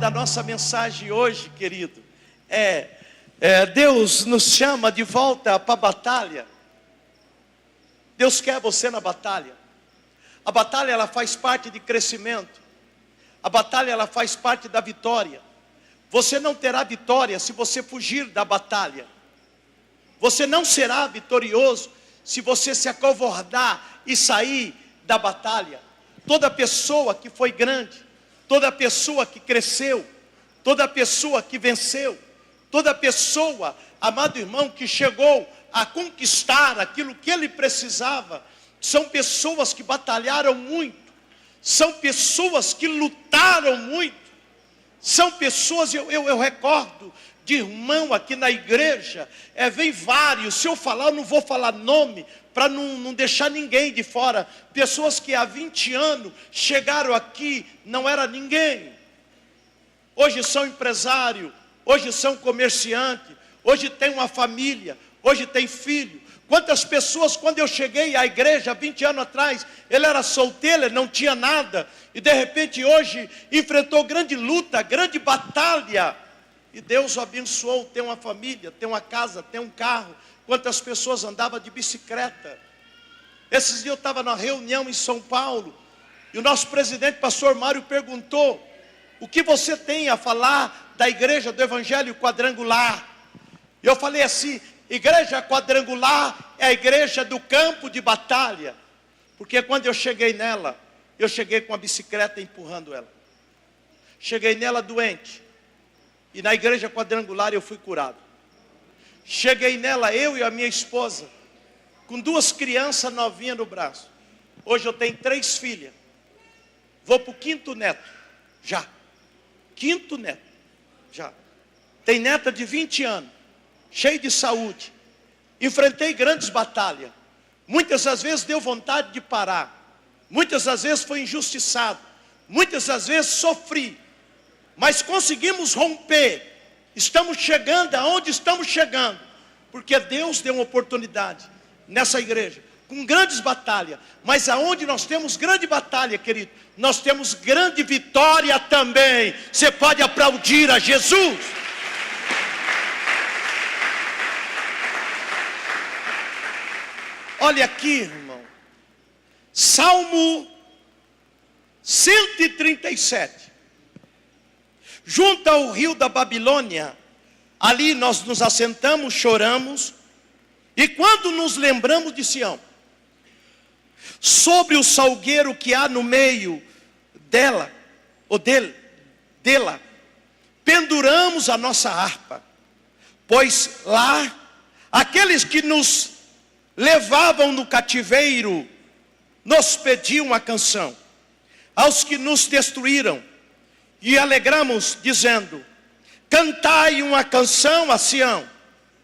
da nossa mensagem hoje, querido, Deus nos chama de volta para a batalha. Deus quer você na batalha. A batalha, ela faz parte de crescimento. A batalha, ela faz parte da vitória. Você não terá vitória se você fugir da batalha. Você não será vitorioso se você se acovardar e sair da batalha. Toda pessoa que foi grande, toda pessoa que cresceu, toda pessoa que venceu, toda pessoa, amado irmão, que chegou a conquistar aquilo que ele precisava, são pessoas que batalharam muito, são pessoas que lutaram muito, são pessoas, eu recordo de irmão aqui na igreja, vem vários, se eu falar, eu não vou falar nome, para não deixar ninguém de fora, pessoas que há 20 anos chegaram aqui, não era ninguém, hoje são empresários, hoje são comerciantes, hoje tem uma família, hoje tem filho. Quantas pessoas, quando eu cheguei à igreja 20 anos atrás, ele era solteiro, ele não tinha nada, e de repente hoje enfrentou grande luta, grande batalha, e Deus o abençoou, tem uma família, tem uma casa, tem um carro. Quantas pessoas andavam de bicicleta. Esses dias eu estava na reunião em São Paulo, e o nosso presidente, pastor Mário, perguntou: o que você tem a falar da igreja do Evangelho Quadrangular? E eu falei assim: igreja quadrangular é a igreja do campo de batalha. Porque quando eu cheguei nela, eu cheguei com a bicicleta empurrando ela. Cheguei nela doente. E na igreja quadrangular eu fui curado. Cheguei nela, eu e a minha esposa, com 2 crianças novinhas no braço. Hoje eu tenho 3 filhas. Vou para o 5º neto. Já. 5º neto. Já. Tem neta de 20 anos. Cheio de saúde. Enfrentei grandes batalhas. Muitas das vezes deu vontade de parar. Muitas das vezes foi injustiçado. Muitas das vezes sofri. Mas conseguimos romper. Estamos chegando aonde estamos chegando. Porque Deus deu uma oportunidade nessa igreja. Com grandes batalhas. Mas aonde nós temos grande batalha, querido, nós temos grande vitória também. Você pode aplaudir a Jesus. Olha aqui, irmão. Salmo 137. Junto ao rio da Babilônia, ali nós nos assentamos, choramos, e quando nos lembramos de Sião, sobre o salgueiro que há no meio dela, ou dela, penduramos a nossa harpa, pois lá, aqueles que nos levavam no cativeiro, nos pediam uma canção, aos que nos destruíram, e alegramos dizendo: cantai uma canção a Sião.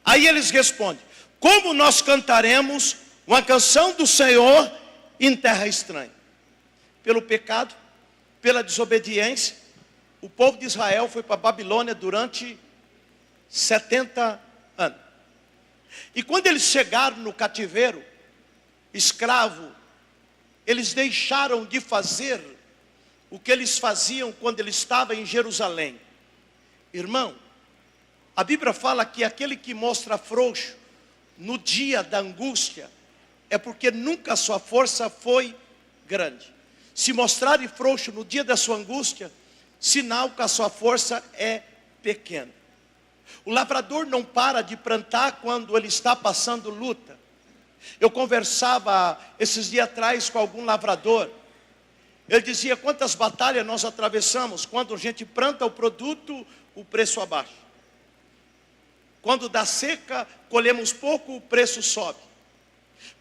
Aí eles respondem: como nós cantaremos uma canção do Senhor em terra estranha? Pelo pecado, pela desobediência, o povo de Israel foi para a Babilônia durante 70 anos. E quando eles chegaram no cativeiro, escravo, eles deixaram de fazer o que eles faziam quando eles estavam em Jerusalém. Irmão, a Bíblia fala que aquele que mostra frouxo no dia da angústia, é porque nunca a sua força foi grande. Se mostrar frouxo no dia da sua angústia, sinal que a sua força é pequena. O lavrador não para de plantar quando ele está passando luta. Eu conversava esses dias atrás com algum lavrador. Ele dizia: quantas batalhas nós atravessamos quando a gente planta o produto, o preço abaixa. Quando dá seca, colhemos pouco, o preço sobe.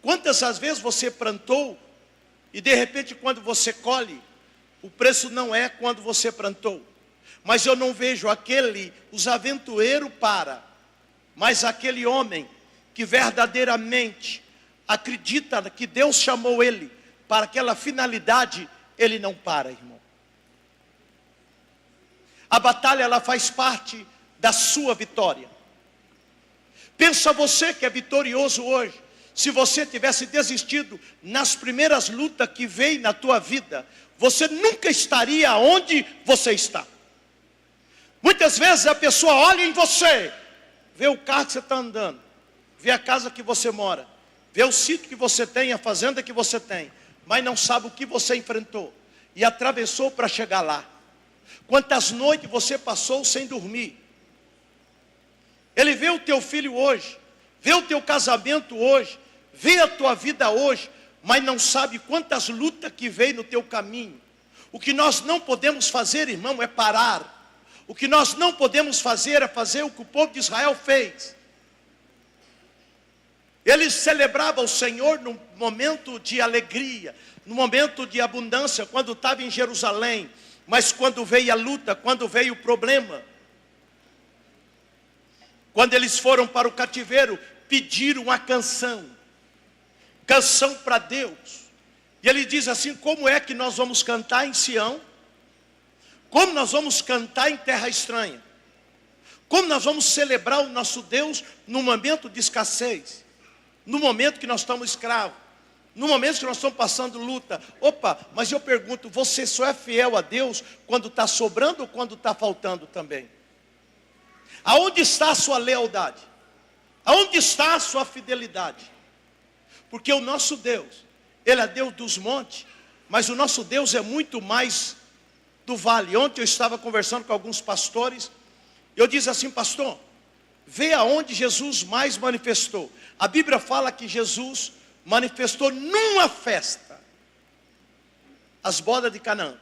Quantas as vezes você plantou e de repente quando você colhe, o preço não é quando você plantou. Mas eu não vejo os aventureiros mas aquele homem que verdadeiramente acredita que Deus chamou ele para aquela finalidade, ele não para, irmão. A batalha, ela faz parte da sua vitória. Pensa você que é vitorioso hoje. Se você tivesse desistido nas primeiras lutas que veio na tua vida, você nunca estaria onde você está. Muitas vezes a pessoa olha em você, vê o carro que você está andando, vê a casa que você mora, vê o sítio que você tem, a fazenda que você tem, mas não sabe o que você enfrentou e atravessou para chegar lá. Quantas noites você passou sem dormir. Ele vê o teu filho hoje, vê o teu casamento hoje, vê a tua vida hoje, mas não sabe quantas lutas que veio no teu caminho. O que nós não podemos fazer, irmão, é parar. O que nós não podemos fazer é fazer o que o povo de Israel fez. Eles celebravam o Senhor num momento de alegria, num momento de abundância, quando estava em Jerusalém. Mas quando veio a luta, quando veio o problema, quando eles foram para o cativeiro, pediram uma canção para Deus. E ele diz assim: como é que nós vamos cantar em Sião? Como nós vamos cantar em terra estranha? Como nós vamos celebrar o nosso Deus num momento de escassez? No momento que nós estamos escravos? No momento que nós estamos passando luta? Opa, mas eu pergunto, você só é fiel a Deus quando está sobrando ou quando está faltando também? Aonde está a sua lealdade? Aonde está a sua fidelidade? Porque o nosso Deus, Ele é Deus dos montes, mas o nosso Deus é muito mais do vale. Ontem eu estava conversando com alguns pastores, eu disse assim: pastor, vê aonde Jesus mais manifestou. A Bíblia fala que Jesus manifestou numa festa, as bodas de Canaã.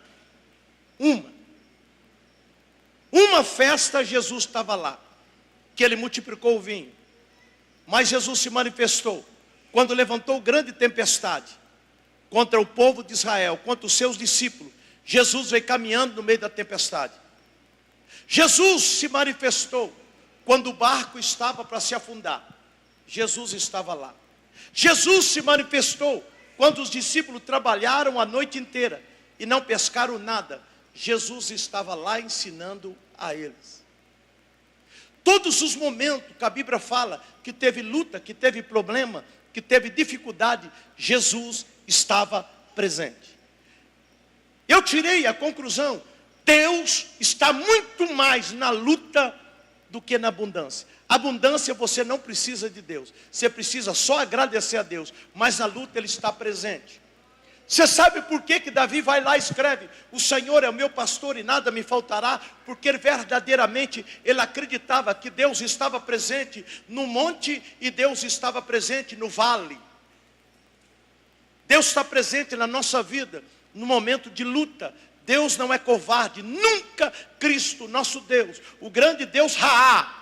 Uma festa Jesus estava lá, que ele multiplicou o vinho. Mas Jesus se manifestou quando levantou grande tempestade contra o povo de Israel, contra os seus discípulos. Jesus veio caminhando no meio da tempestade. Jesus se manifestou quando o barco estava para se afundar. Jesus estava lá. Jesus se manifestou quando os discípulos trabalharam a noite inteira e não pescaram nada. Jesus estava lá ensinando a eles. Todos os momentos que a Bíblia fala que teve luta, que teve problema, que teve dificuldade, Jesus estava presente. Eu tirei a conclusão: Deus está muito mais na luta do que na abundância. Abundância você não precisa de Deus, você precisa só agradecer a Deus, mas na luta Ele está presente. Você sabe por que Davi vai lá e escreve: o Senhor é o meu pastor e nada me faltará? Porque verdadeiramente ele acreditava que Deus estava presente no monte e Deus estava presente no vale. Deus está presente na nossa vida no momento de luta. Deus não é covarde, nunca. Cristo, nosso Deus, o grande Deus Raá.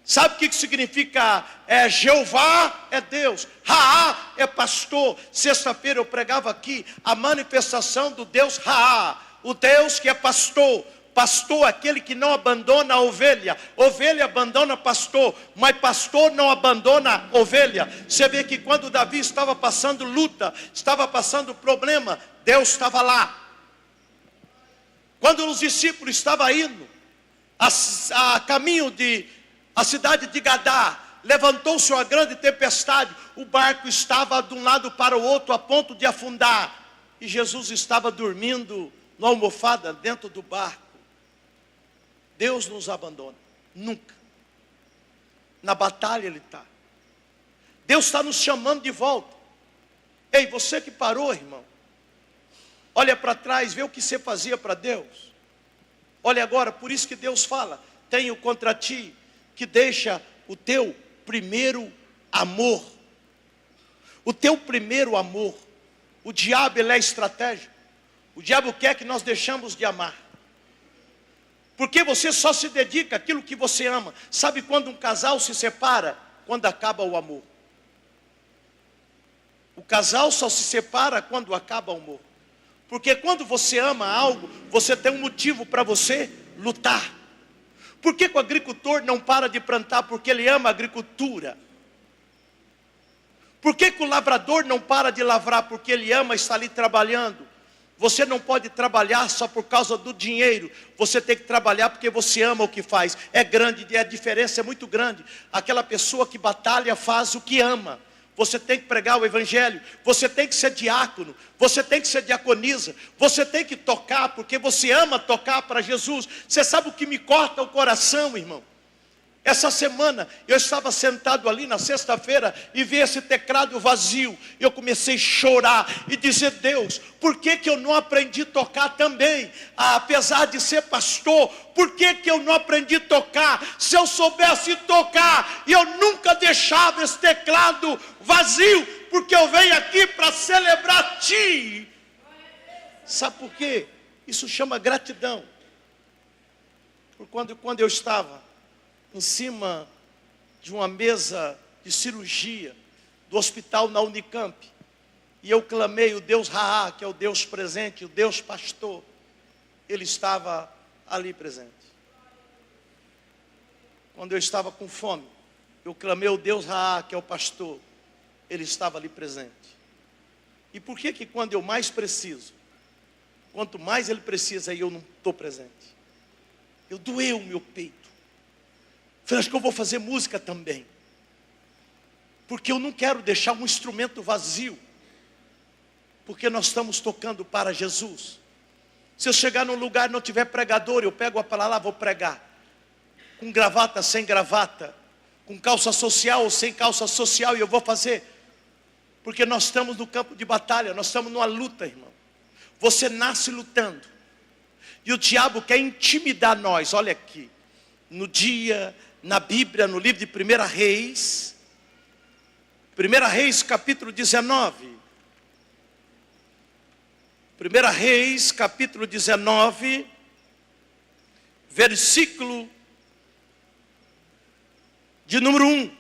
Sabe o que significa Jeová é Deus, Raá é pastor. Sexta-feira eu pregava aqui a manifestação do Deus Raá, o Deus que é pastor. Pastor é aquele que não abandona a ovelha. Ovelha abandona pastor, mas pastor não abandona ovelha. Você vê que quando Davi estava passando luta, estava passando problema, Deus estava lá. Quando os discípulos estavam indo a caminho de a cidade de Gadá, levantou-se uma grande tempestade, o barco estava de um lado para o outro a ponto de afundar, e Jesus estava dormindo na almofada dentro do barco. Deus nos abandona, nunca. Na batalha Ele está. Deus está nos chamando de volta. Ei, você que parou, irmão, olha para trás, vê o que você fazia para Deus. Olha agora, por isso que Deus fala: tenho contra ti que deixa o teu primeiro amor. O teu primeiro amor. O diabo, ele é estratégico. O diabo quer que nós deixamos de amar, porque você só se dedica àquilo que você ama. Sabe quando um casal se separa? Quando acaba o amor. O casal só se separa quando acaba o amor. Porque quando você ama algo, você tem um motivo para você lutar. Por que o agricultor não para de plantar? Porque ele ama a agricultura. Por que o lavrador não para de lavrar? Porque ele ama estar ali trabalhando. Você não pode trabalhar só por causa do dinheiro. Você tem que trabalhar porque você ama o que faz. É grande, a diferença é muito grande. Aquela pessoa que batalha faz o que ama. você tem que pregar o evangelho, você tem que ser diácono, você tem que ser diaconisa, você tem que tocar, porque você ama tocar para Jesus. Você sabe o que me corta o coração, irmão? Essa semana eu estava sentado ali na sexta-feira e vi esse teclado vazio. Eu comecei a chorar e dizer: Deus, por que eu não aprendi a tocar também? Apesar de ser pastor, por que eu não aprendi a tocar? Se eu soubesse tocar, eu nunca deixava esse teclado vazio, porque eu venho aqui para celebrar Ti. Sabe por quê? Isso chama gratidão. Quando eu estava em cima de uma mesa de cirurgia do hospital na Unicamp, e eu clamei o Deus Raá, que é o Deus presente, o Deus pastor, Ele estava ali presente. Quando eu estava com fome, eu clamei o Deus Raá, que é o pastor, Ele estava ali presente. E por que quando eu mais preciso, quanto mais Ele precisa, aí eu não estou presente? Eu doeu o meu peito. Falei, acho que eu vou fazer música também, porque eu não quero deixar um instrumento vazio, porque nós estamos tocando para Jesus. Se eu chegar num lugar e não tiver pregador, eu pego a palavra, vou pregar, com gravata, sem gravata, com calça social ou sem calça social, e eu vou fazer, porque nós estamos no campo de batalha, nós estamos numa luta, irmão. Você nasce lutando, e o diabo quer intimidar nós. Olha aqui, na Bíblia, no livro de 1 Reis, 1 Reis capítulo 19, 1 Reis capítulo 19, versículo de número 1.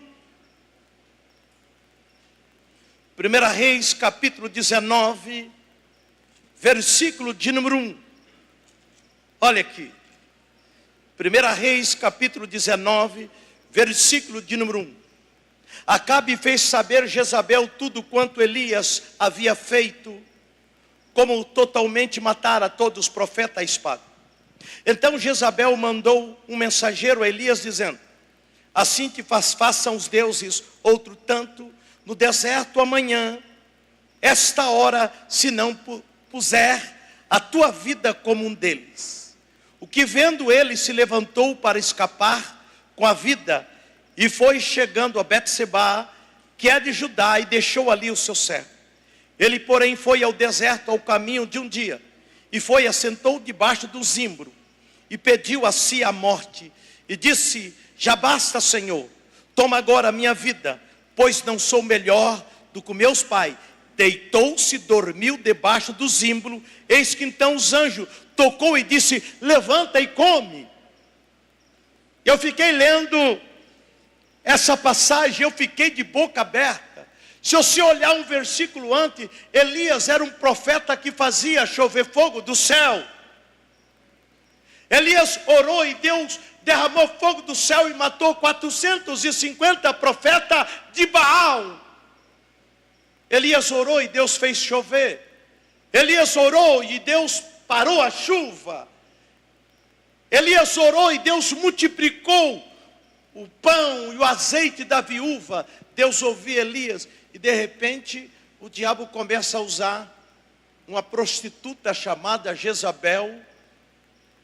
1 Reis capítulo 19, versículo de número 1. Olha aqui. 1 Reis capítulo 19, versículo de número 1. Acabe fez saber Jezabel tudo quanto Elias havia feito, como totalmente matara todos os profetas à espada. Então Jezabel mandou um mensageiro a Elias dizendo: assim te façam os deuses outro tanto no deserto amanhã, esta hora, se não puser a tua vida como um deles. O que vendo ele se levantou para escapar com a vida, e foi chegando a Betseba, que é de Judá, e deixou ali o seu servo. Ele, porém, foi ao deserto ao caminho de um dia, e foi, assentou debaixo do zimbro, e pediu a si a morte, e disse: já basta, Senhor, toma agora a minha vida, pois não sou melhor do que meus pais. Deitou-se, dormiu debaixo do zimbro. Eis que então os anjos tocou e disse: levanta e come. Eu fiquei lendo essa passagem, eu fiquei de boca aberta. Se você olhar um versículo antes, Elias era um profeta que fazia chover fogo do céu. Elias orou e Deus derramou fogo do céu e matou 450 profetas de Baal. Elias orou e Deus fez chover. Elias orou e Deus parou a chuva. Elias orou e Deus multiplicou o pão e o azeite da viúva. Deus ouvia Elias, e de repente o diabo começa a usar uma prostituta chamada Jezabel,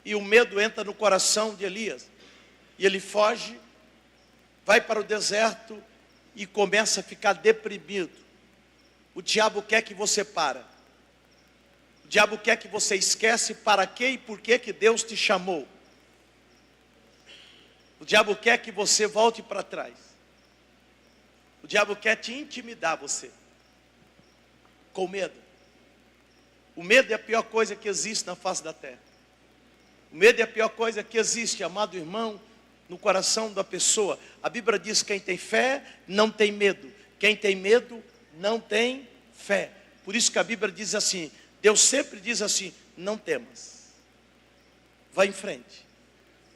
e o medo entra no coração de Elias, e ele foge, vai para o deserto e começa a ficar deprimido. O diabo quer que você para. O diabo quer que você esquece para quê e por que Deus te chamou. O diabo quer que você volte para trás. O diabo quer te intimidar você com medo. O medo é a pior coisa que existe na face da terra. O medo é a pior coisa que existe, amado irmão, no coração da pessoa. A Bíblia diz: quem tem fé não tem medo. Quem tem medo não tem fé. Por isso que a Bíblia diz assim, Deus sempre diz assim: não temas, vá em frente.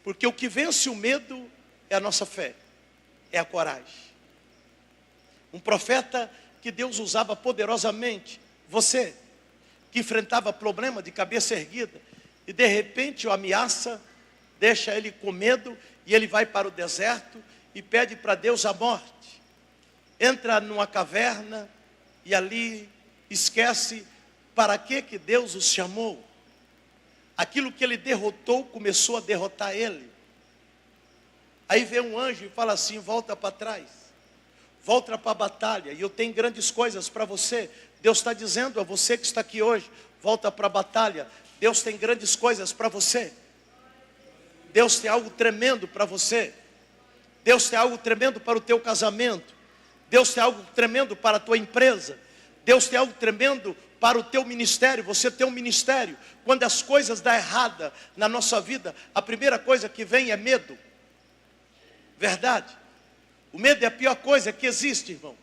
Porque o que vence o medo é a nossa fé, é a coragem. Um profeta que Deus usava poderosamente, você que enfrentava problema de cabeça erguida, e de repente a ameaça deixa ele com medo, e ele vai para o deserto e pede para Deus a morte. entra numa caverna e ali esquece para que Deus os chamou. Aquilo que ele derrotou começou a derrotar ele. Aí vem um anjo e fala assim: volta para trás, volta para a batalha, e eu tenho grandes coisas para você. Deus está dizendo a você que está aqui hoje: volta para a batalha. Deus tem grandes coisas para você. Deus tem algo tremendo para você. Deus tem algo tremendo para o teu casamento. Deus tem algo tremendo para a tua empresa. Deus tem algo tremendo para o teu ministério. Você tem um ministério. Quando as coisas dão errada na nossa vida, a primeira coisa que vem é medo. Verdade? O medo é a pior coisa que existe, irmão.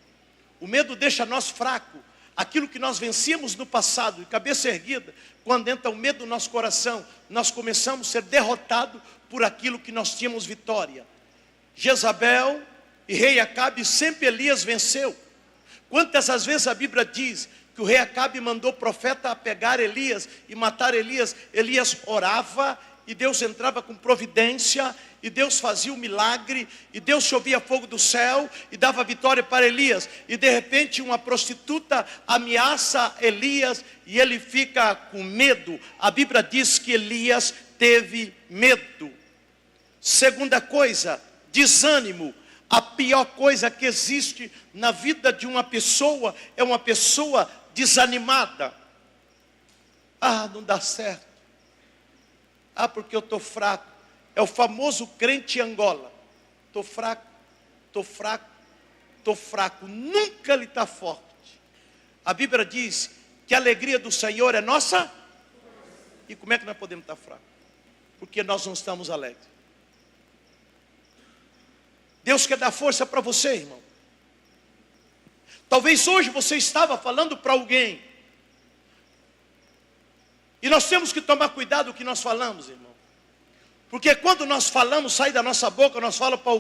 O medo deixa nós fracos. Aquilo que nós vencíamos no passado, de cabeça erguida, quando entra o medo no nosso coração, nós começamos a ser derrotados por aquilo que nós tínhamos vitória. Jezabel e rei Acabe, sempre Elias venceu. Quantas as vezes a Bíblia diz que o rei Acabe mandou o profeta a pegar Elias e matar Elias? Elias orava e Deus entrava com providência, e Deus fazia um milagre, e Deus chovia fogo do céu e dava vitória para Elias. E de repente uma prostituta ameaça Elias e ele fica com medo. A Bíblia diz que Elias teve medo. Segunda coisa, desânimo. A pior coisa que existe na vida de uma pessoa é uma pessoa desanimada. Ah, não dá certo. Ah, porque eu estou fraco. É o famoso crente Angola. Estou fraco, estou fraco, estou fraco. Nunca ele está forte. A Bíblia diz que a alegria do Senhor é nossa. E como é que nós podemos estar fracos? Porque nós não estamos alegres. Deus quer dar força para você, irmão. Talvez hoje você estava falando para alguém. E nós temos que tomar cuidado com o que nós falamos, irmão. Porque quando nós falamos, sai da nossa boca, nós falamos para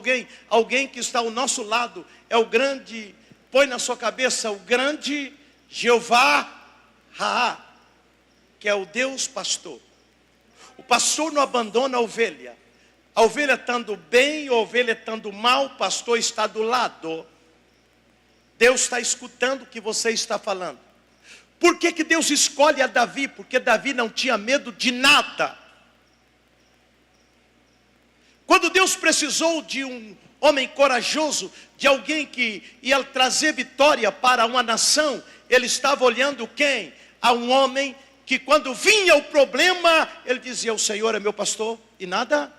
alguém que está ao nosso lado. É o grande, põe na sua cabeça, o grande Jeová Raá, que é o Deus pastor. O pastor não abandona a ovelha. A ovelha estando bem, a ovelha estando mal, o pastor está do lado. Deus está escutando o que você está falando. Por que Deus escolhe a Davi? Porque Davi não tinha medo de nada. Quando Deus precisou de um homem corajoso, de alguém que ia trazer vitória para uma nação, ele estava olhando quem? A um homem que quando vinha o problema, ele dizia: o Senhor é meu pastor e nada.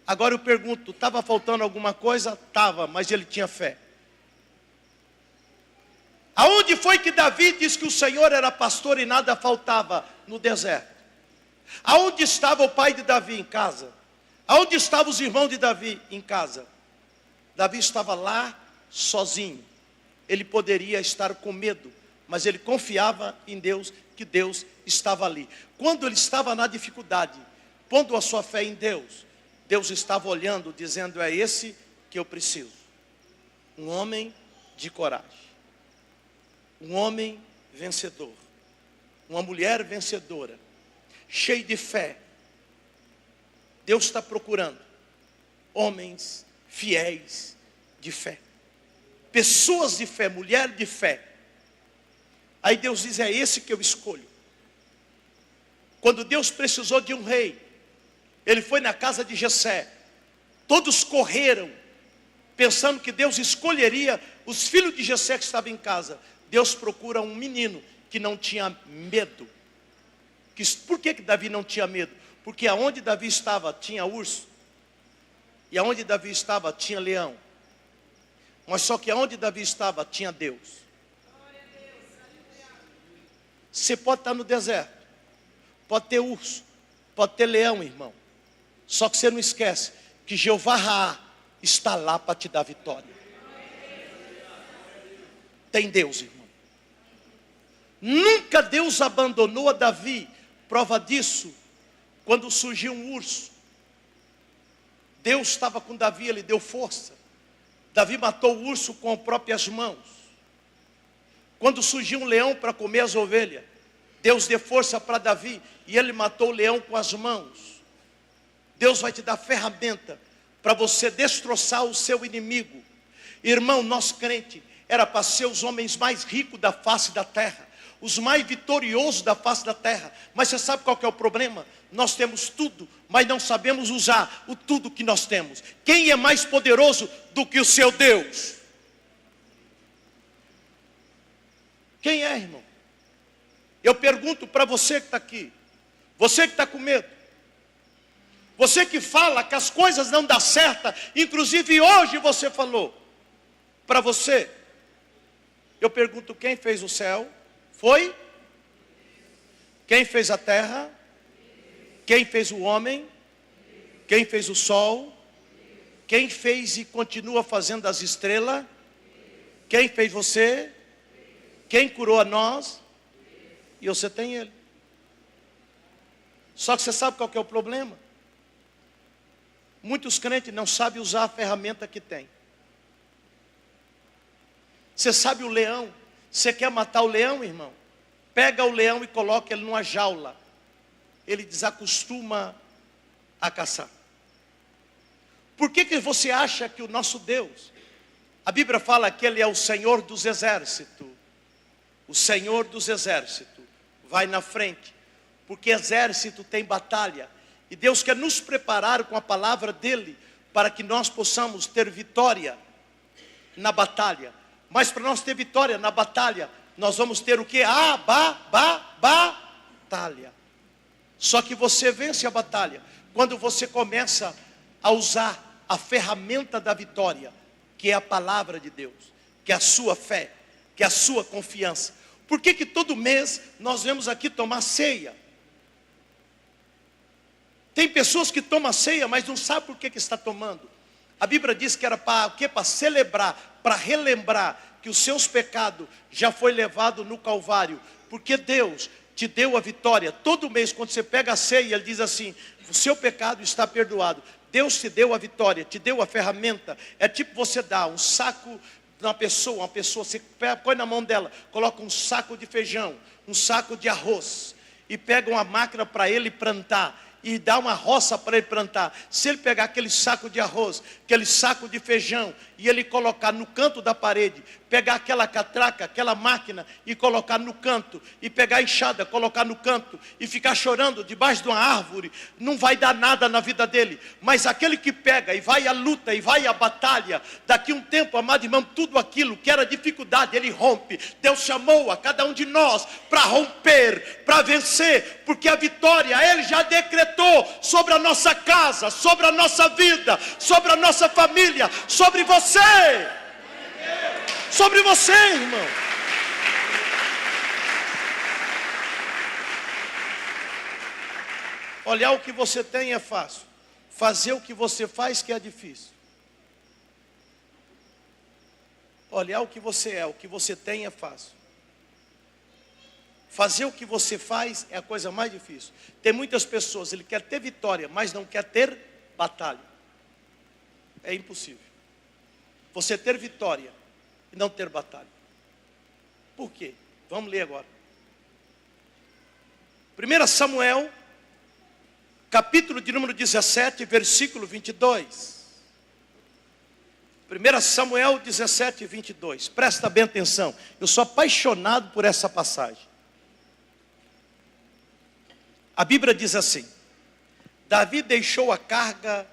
Agora eu pergunto, estava faltando alguma coisa? Estava, mas ele tinha fé. Aonde foi que Davi disse que o Senhor era pastor e nada faltava? No deserto. Aonde estava o pai de Davi? Em casa. Aonde estavam os irmãos de Davi? Em casa. Davi estava lá sozinho. Ele poderia estar com medo, mas ele confiava em Deus, que Deus estava ali. Quando ele estava na dificuldade, pondo a sua fé em Deus, Deus estava olhando, dizendo: é esse que eu preciso. Um homem de coragem. Um homem vencedor. Uma mulher vencedora. Cheio de fé. Deus está procurando homens fiéis de fé. Pessoas de fé, mulher de fé. Aí Deus diz: é esse que eu escolho. Quando Deus precisou de um rei, ele foi na casa de Jessé. Todos correram, pensando que Deus escolheria os filhos de Jessé que estavam em casa. Deus procura um menino que não tinha medo. Por que Davi não tinha medo? Porque aonde Davi estava tinha urso. E aonde Davi estava tinha leão. Mas só que aonde Davi estava tinha Deus. Você pode estar no deserto, pode ter urso, pode ter leão, irmão. Só que você não esquece que Jeová Raá está lá para te dar vitória. Tem Deus, irmão. Nunca Deus abandonou a Davi. Prova disso, quando surgiu um urso, Deus estava com Davi, ele deu força. Davi matou o urso com as próprias mãos. Quando surgiu um leão para comer as ovelhas, Deus deu força para Davi e ele matou o leão com as mãos. Deus vai te dar ferramenta para você destroçar o seu inimigo. Irmão, nós crente, era para ser os homens mais ricos da face da terra, os mais vitoriosos da face da terra. Mas você sabe qual que é o problema? Nós temos tudo, mas não sabemos usar o tudo que nós temos. Quem é mais poderoso do que o seu Deus? Quem é, irmão? Eu pergunto para você que está aqui, você que está com medo, você que fala que as coisas não dão certo, inclusive hoje você falou, para você, eu pergunto: quem fez o céu? Foi? Quem fez a terra? Quem fez o homem? Quem fez o sol? Quem fez e continua fazendo as estrelas? Quem fez você? Quem curou a nós? E você tem Ele. Só que você sabe qual que é o problema? Muitos crentes não sabem usar a ferramenta que tem. Você sabe o leão? Você quer matar o leão, irmão? Pega o leão e coloca ele numa jaula. Ele desacostuma a caçar. Por que você acha que o nosso Deus, a Bíblia fala que Ele é o Senhor dos exércitos? O Senhor dos exércitos vai na frente, porque exército tem batalha. E Deus quer nos preparar com a palavra dEle, para que nós possamos ter vitória na batalha. Mas para nós ter vitória na batalha, nós vamos ter o que? Batalha. Só que você vence a batalha quando você começa a usar a ferramenta da vitória, que é a palavra de Deus, que é a sua fé, que é a sua confiança. Por que todo mês nós vemos aqui tomar ceia? Tem pessoas que tomam ceia, mas não sabem por que está tomando. A Bíblia diz que era para o quê? Para celebrar, para relembrar que os seus pecados já foi levado no Calvário, porque Deus te deu a vitória. Todo mês, quando você pega a ceia, Ele diz assim: o seu pecado está perdoado. Deus te deu a vitória, te deu a ferramenta. É tipo você dar um saco uma pessoa, você põe na mão dela, coloca um saco de feijão, um saco de arroz, e pega uma máquina para ele plantar, e dá uma roça para ele plantar. Se ele pegar aquele saco de arroz, aquele saco de feijão, e ele colocar no canto da parede, pegar aquela catraca, aquela máquina, e colocar no canto, e pegar a enxada, colocar no canto, e ficar chorando debaixo de uma árvore, não vai dar nada na vida dele. Mas aquele que pega e vai à luta, e vai à batalha, daqui um tempo, amado irmão, tudo aquilo que era dificuldade, ele rompe. Deus chamou a cada um de nós para romper, para vencer, porque a vitória Ele já decretou sobre a nossa casa, sobre a nossa vida, sobre a nossa família, sobre você. Sobre você, irmão. Olhar o que você tem é fácil. Fazer o que você faz que é difícil. Olhar o que você é, o que você tem é fácil. Fazer o que você faz é a coisa mais difícil. Tem muitas pessoas, ele quer ter vitória, mas não quer ter batalha. É impossível. Você ter vitória e não ter batalha. Por quê? Vamos ler agora. 1 Samuel, capítulo de número 17, versículo 22. 1 Samuel 17, 22. Presta bem atenção. Eu sou apaixonado por essa passagem. A Bíblia diz assim: Davi deixou a carga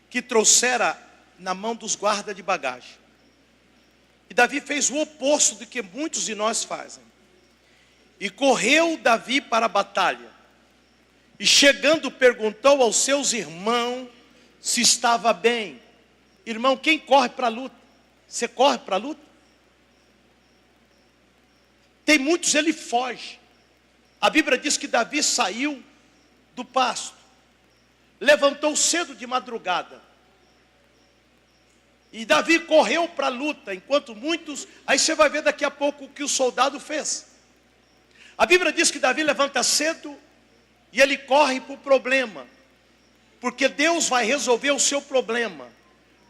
que trouxera na mão dos guardas de bagagem. E Davi fez o oposto do que muitos de nós fazem. E correu Davi para a batalha. E chegando perguntou aos seus irmãos se estava bem. Irmão, quem corre para a luta? Você corre para a luta? Tem muitos, ele foge. A Bíblia diz que Davi saiu do pasto, levantou cedo de madrugada, e Davi correu para a luta, enquanto muitos, aí você vai ver daqui a pouco o que o soldado fez. A Bíblia diz que Davi levanta cedo, e ele corre para o problema, porque Deus vai resolver o seu problema,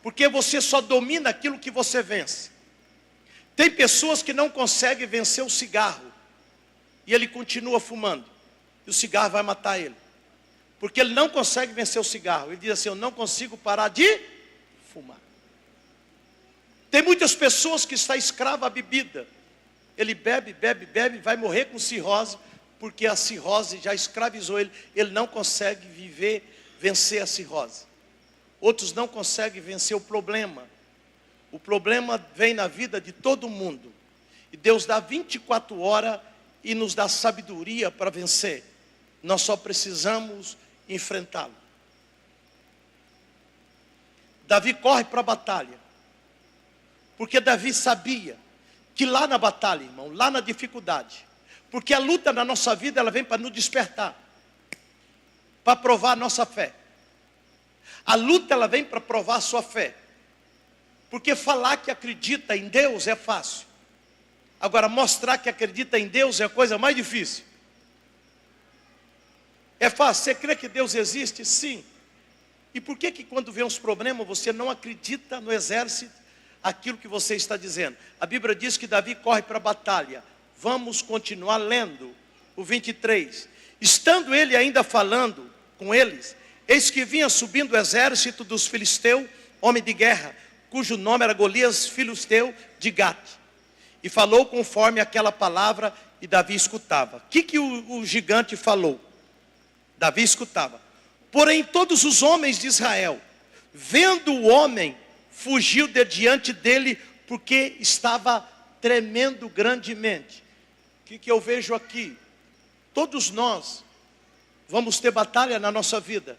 porque você só domina aquilo que você vence. Tem pessoas que não conseguem vencer o cigarro, e ele continua fumando, e o cigarro vai matar ele, porque ele não consegue vencer o cigarro. Ele diz assim: eu não consigo parar de fumar. Tem muitas pessoas que estão escravas à bebida. Ele bebe, bebe, bebe, vai morrer com cirrose, porque a cirrose já escravizou ele. Ele não consegue vencer a cirrose. Outros não conseguem vencer o problema. O problema vem na vida de todo mundo. E Deus dá 24 horas e nos dá sabedoria para vencer. Nós só precisamos enfrentá-lo. Davi corre para a batalha. Porque Davi sabia que lá na batalha, irmão, lá na dificuldade, porque a luta na nossa vida, ela vem para nos despertar, para provar a nossa fé. A luta, ela vem para provar a sua fé. Porque falar que acredita em Deus é fácil. Agora, mostrar que acredita em Deus é a coisa mais difícil. É fácil. Você crê que Deus existe? Sim. E por que quando vem uns problemas, você não acredita no exército aquilo que você está dizendo? A Bíblia diz que Davi corre para a batalha. Vamos continuar lendo o 23. Estando ele ainda falando com eles, eis que vinha subindo o exército dos filisteus, homem de guerra, cujo nome era Golias, filisteu de Gate. E falou conforme aquela palavra, e Davi escutava. O que o gigante falou? Davi escutava. Porém, todos os homens de Israel, vendo o homem, fugiu de diante dele, porque estava tremendo grandemente. O que eu vejo aqui? Todos nós vamos ter batalha na nossa vida,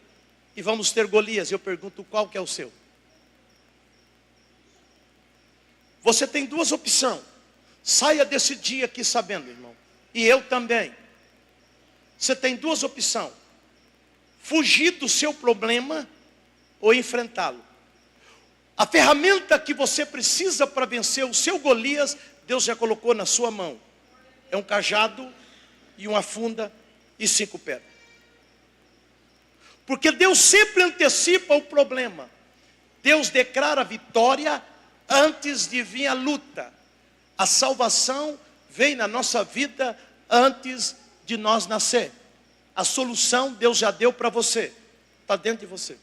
e vamos ter Golias. Eu pergunto, qual que é o seu? Você tem duas opções. Saia desse dia aqui sabendo, irmão. E eu também. Você tem duas opções. Fugir do seu problema ou enfrentá-lo. A ferramenta que você precisa para vencer o seu Golias, Deus já colocou na sua mão. É um cajado e uma funda e 5 pedras. Porque Deus sempre antecipa o problema. Deus declara a vitória antes de vir a luta. A salvação vem na nossa vida antes de nós nascer. A solução Deus já deu para você. Está dentro de você.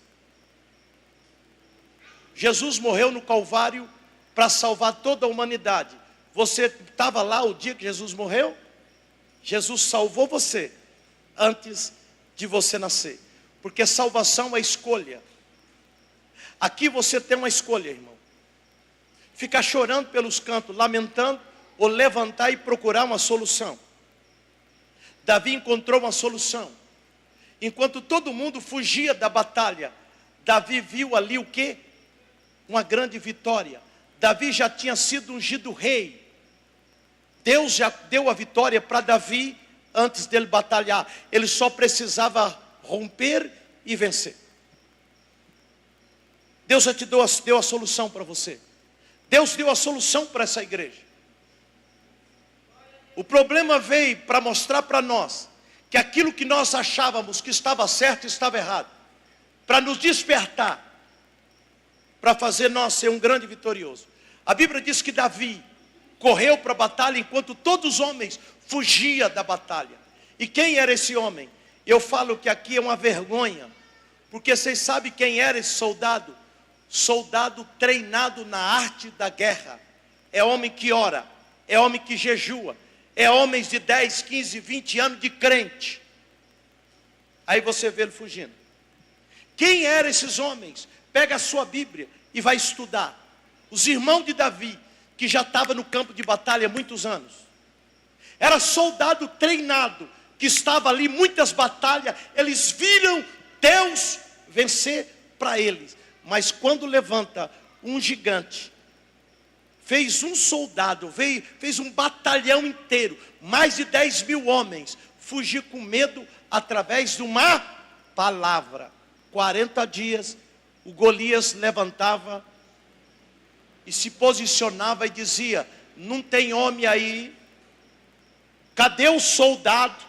Jesus morreu no Calvário para salvar toda a humanidade. Você estava lá o dia que Jesus morreu? Jesus salvou você antes de você nascer. Porque salvação é escolha. Aqui você tem uma escolha, irmão. Ficar chorando pelos cantos, lamentando, ou levantar e procurar uma solução. Davi encontrou uma solução. Enquanto todo mundo fugia da batalha, Davi viu ali o quê? Uma grande vitória. Davi já tinha sido ungido rei. Deus já deu a vitória para Davi antes dele batalhar. Ele só precisava romper e vencer. Deus já te deu a solução para você. Deus deu a solução para essa igreja. O problema veio para mostrar para nós que aquilo que nós achávamos que estava certo, estava errado. Para nos despertar, para fazer nós ser um grande vitorioso. A Bíblia diz que Davi correu para a batalha enquanto todos os homens fugiam da batalha. E quem era esse homem? Eu falo que aqui é uma vergonha, porque vocês sabem quem era esse soldado? Soldado treinado na arte da guerra. É homem que ora, é homem que jejua, é homens de 10, 15, 20 anos de crente. Aí você vê ele fugindo. Quem eram esses homens? Pega a sua Bíblia e vai estudar. Os irmãos de Davi, que já estavam no campo de batalha há muitos anos. Era soldado treinado, que estava ali muitas batalhas. Eles viram Deus vencer para eles. Mas quando levanta um gigante, fez um soldado, fez um batalhão inteiro, mais de 10 mil homens, fugir com medo através de uma palavra. 40 dias, o Golias levantava e se posicionava e dizia: não tem homem aí, cadê o soldado?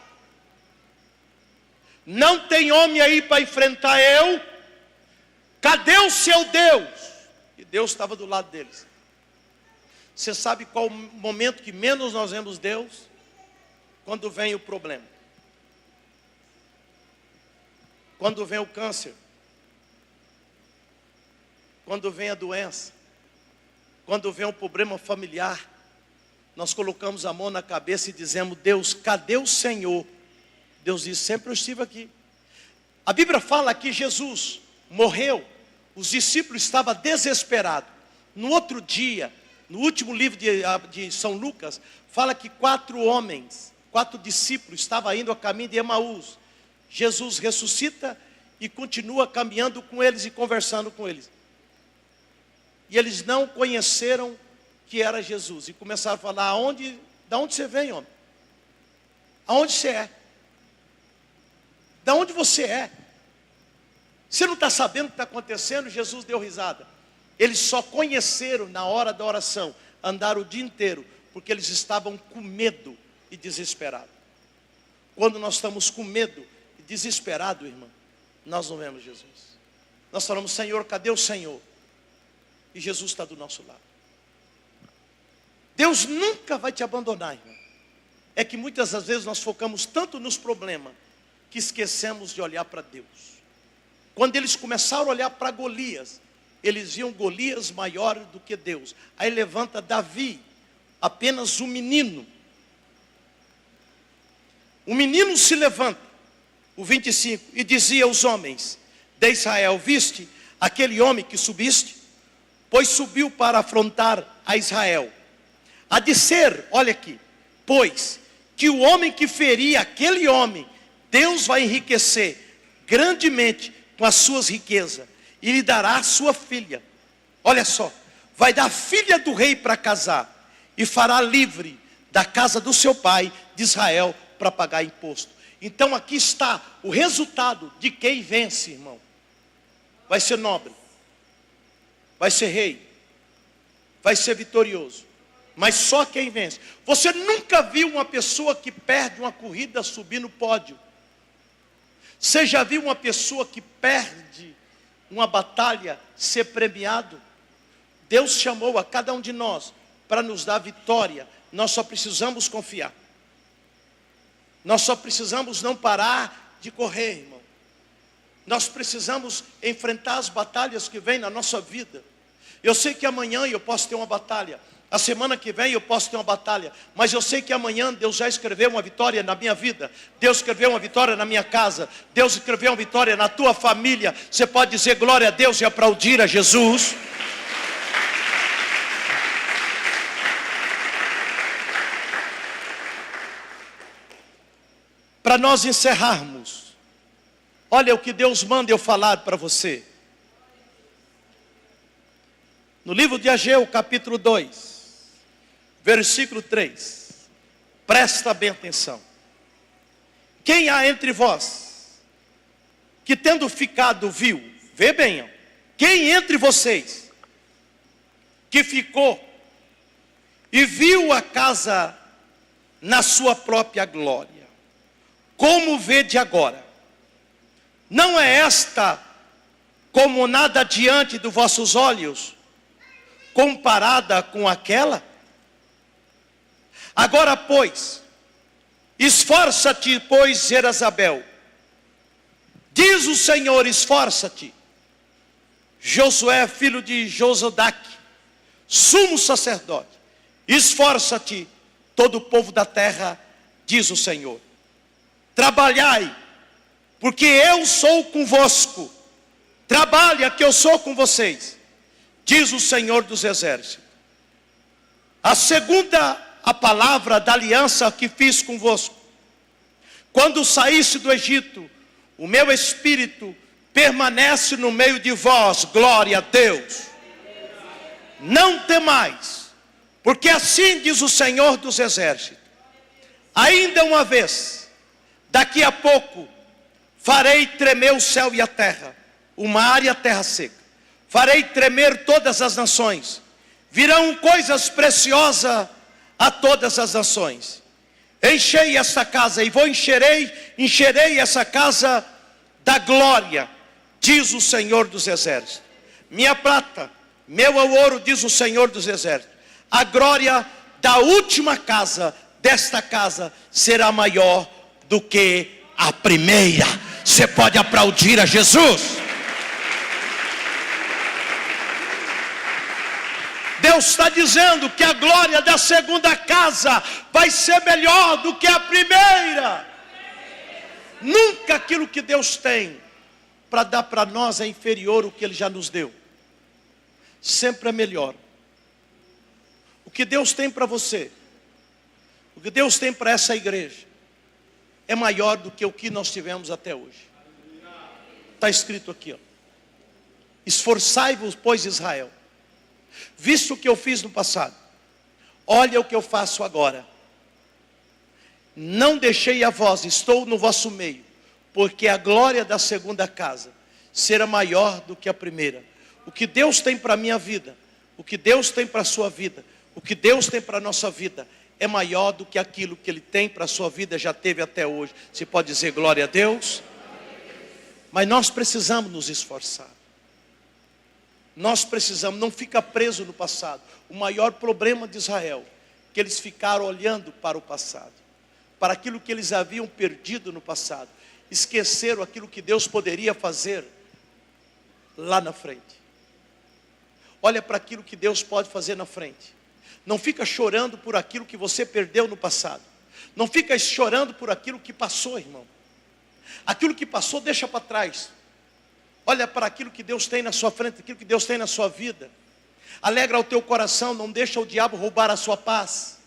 Não tem homem aí para enfrentar eu? Cadê o seu Deus? E Deus estava do lado deles. Você sabe qual o momento que menos nós vemos Deus? Quando vem o problema. Quando vem o câncer. Quando vem a doença. Quando vem um problema familiar, nós colocamos a mão na cabeça e dizemos: Deus, cadê o Senhor? Deus diz: sempre eu estive aqui. A Bíblia fala que Jesus morreu, os discípulos estavam desesperados. No outro dia, no último livro de São Lucas, fala que 4 discípulos estavam indo a caminho de Emaús. Jesus ressuscita e continua caminhando com eles e conversando com eles. E eles não conheceram que era Jesus. E começaram a falar: da onde você vem, homem? Aonde você é? Da onde você é? Você não está sabendo o que está acontecendo? Jesus deu risada. Eles só conheceram na hora da oração, andaram o dia inteiro, porque eles estavam com medo e desesperados. Quando nós estamos com medo e desesperados, irmão, nós não vemos Jesus. Nós falamos: Senhor, cadê o Senhor? E Jesus está do nosso lado. Deus nunca vai te abandonar, irmão. É que muitas das vezes nós focamos tanto nos problemas que esquecemos de olhar para Deus. Quando eles começaram a olhar para Golias, eles viam Golias maior do que Deus. Aí levanta Davi, apenas um menino. O menino se levanta, o 25, e dizia aos homens de Israel: viste aquele homem que subiste? Pois subiu para afrontar a Israel. Há de ser, olha aqui, pois que o homem que feria aquele homem, Deus vai enriquecer grandemente com as suas riquezas, e lhe dará a sua filha. Olha só, vai dar a filha do rei para casar, e fará livre da casa do seu pai de Israel para pagar imposto. Então aqui está o resultado de quem vence, irmão. Vai ser nobre, vai ser rei, vai ser vitorioso, mas só quem vence. Você nunca viu uma pessoa que perde uma corrida subir no pódio? Você já viu uma pessoa que perde uma batalha ser premiado? Deus chamou a cada um de nós para nos dar vitória. Nós só precisamos confiar. Nós só precisamos não parar de correr, irmão. Nós precisamos enfrentar as batalhas que vêm na nossa vida. Eu sei que amanhã eu posso ter uma batalha, a semana que vem eu posso ter uma batalha, mas eu sei que amanhã Deus já escreveu uma vitória na minha vida. Deus escreveu uma vitória na minha casa. Deus escreveu uma vitória na tua família. Você pode dizer glória a Deus e aplaudir a Jesus. Para nós encerrarmos, olha o que Deus manda eu falar para você. No livro de Ageu, capítulo 2, versículo 3. Presta bem atenção. Quem há entre vós que tendo ficado viu, vê bem, ó, quem entre vocês que ficou e viu a casa na sua própria glória, como vede agora? Não é esta como nada diante dos vossos olhos, comparada com aquela? Agora, pois, esforça-te, pois, Jezabel. Diz o Senhor: esforça-te. Josué, filho de Josadac, sumo sacerdote, esforça-te, todo o povo da terra, diz o Senhor. Trabalhai, porque eu sou convosco. Trabalha, que eu sou com vocês, diz o Senhor dos exércitos. A segunda, a palavra da aliança que fiz convosco. Quando saísse do Egito, o meu espírito permanece no meio de vós. Glória a Deus. Não temais, porque assim diz o Senhor dos exércitos. Ainda uma vez, daqui a pouco, farei tremer o céu e a terra, o mar e a terra seca. Farei tremer todas as nações. Virão coisas preciosas a todas as nações. Enchei essa casa, e encherei essa casa da glória, diz o Senhor dos exércitos. Minha prata, meu ouro, diz o Senhor dos exércitos. A glória da última casa, desta casa, será maior do que a primeira. Você pode aplaudir a Jesus? Deus está dizendo que a glória da segunda casa vai ser melhor do que a primeira. Nunca aquilo que Deus tem para dar para nós é inferior ao que Ele já nos deu. Sempre é melhor. O que Deus tem para você, o que Deus tem para essa igreja, é maior do que o que nós tivemos até hoje. Está escrito aqui, ó. Esforçai-vos, pois, Israel, visto o que eu fiz no passado, olha o que eu faço agora. Não deixei a vós, estou no vosso meio, porque a glória da segunda casa será maior do que a primeira. O que Deus tem para a minha vida, o que Deus tem para a sua vida, o que Deus tem para a nossa vida, é maior do que aquilo que Ele tem para a sua vida, já teve até hoje. Você pode dizer glória a Deus? Mas nós precisamos nos esforçar. Nós precisamos, não fica preso no passado. O maior problema de Israel, que eles ficaram olhando para o passado, para aquilo que eles haviam perdido no passado. Esqueceram aquilo que Deus poderia fazer lá na frente. Olha para aquilo que Deus pode fazer na frente. Não fica chorando por aquilo que você perdeu no passado. Não fica chorando por aquilo que passou, irmão. Aquilo que passou, deixa para trás. Olha para aquilo que Deus tem na sua frente, aquilo que Deus tem na sua vida. Alegra o teu coração, não deixa o diabo roubar a sua paz.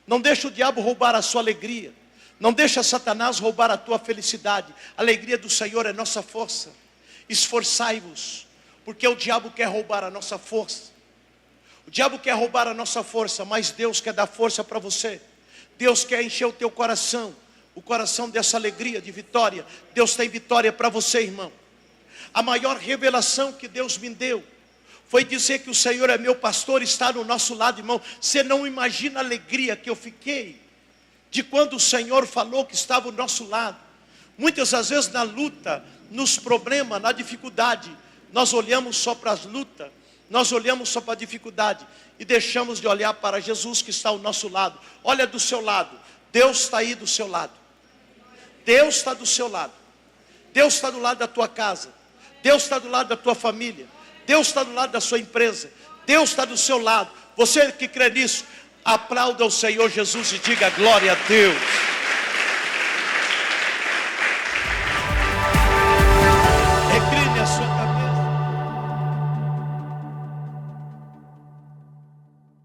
Não deixa o diabo roubar a sua alegria. Não deixa Satanás roubar a tua felicidade. A alegria do Senhor é nossa força. Esforçai-vos, porque o diabo quer roubar a nossa força. O diabo quer roubar a nossa força, mas Deus quer dar força para você. Deus quer encher o teu coração, o coração dessa alegria de vitória. Deus tem vitória para você, irmão. A maior revelação que Deus me deu foi dizer que o Senhor é meu pastor, está no nosso lado, irmão. Você não imagina a alegria que eu fiquei de quando o Senhor falou que estava ao nosso lado. Muitas das vezes na luta, nos problemas, na dificuldade, nós olhamos só para as lutas, nós olhamos só para a dificuldade e deixamos de olhar para Jesus que está ao nosso lado. Olha do seu lado, Deus está aí do seu lado. Deus está do seu lado. Deus está do lado da tua casa. Deus está do lado da tua família. Deus está do lado da sua empresa. Deus está do seu lado. Você que crê nisso, aplauda o Senhor Jesus e diga glória a Deus.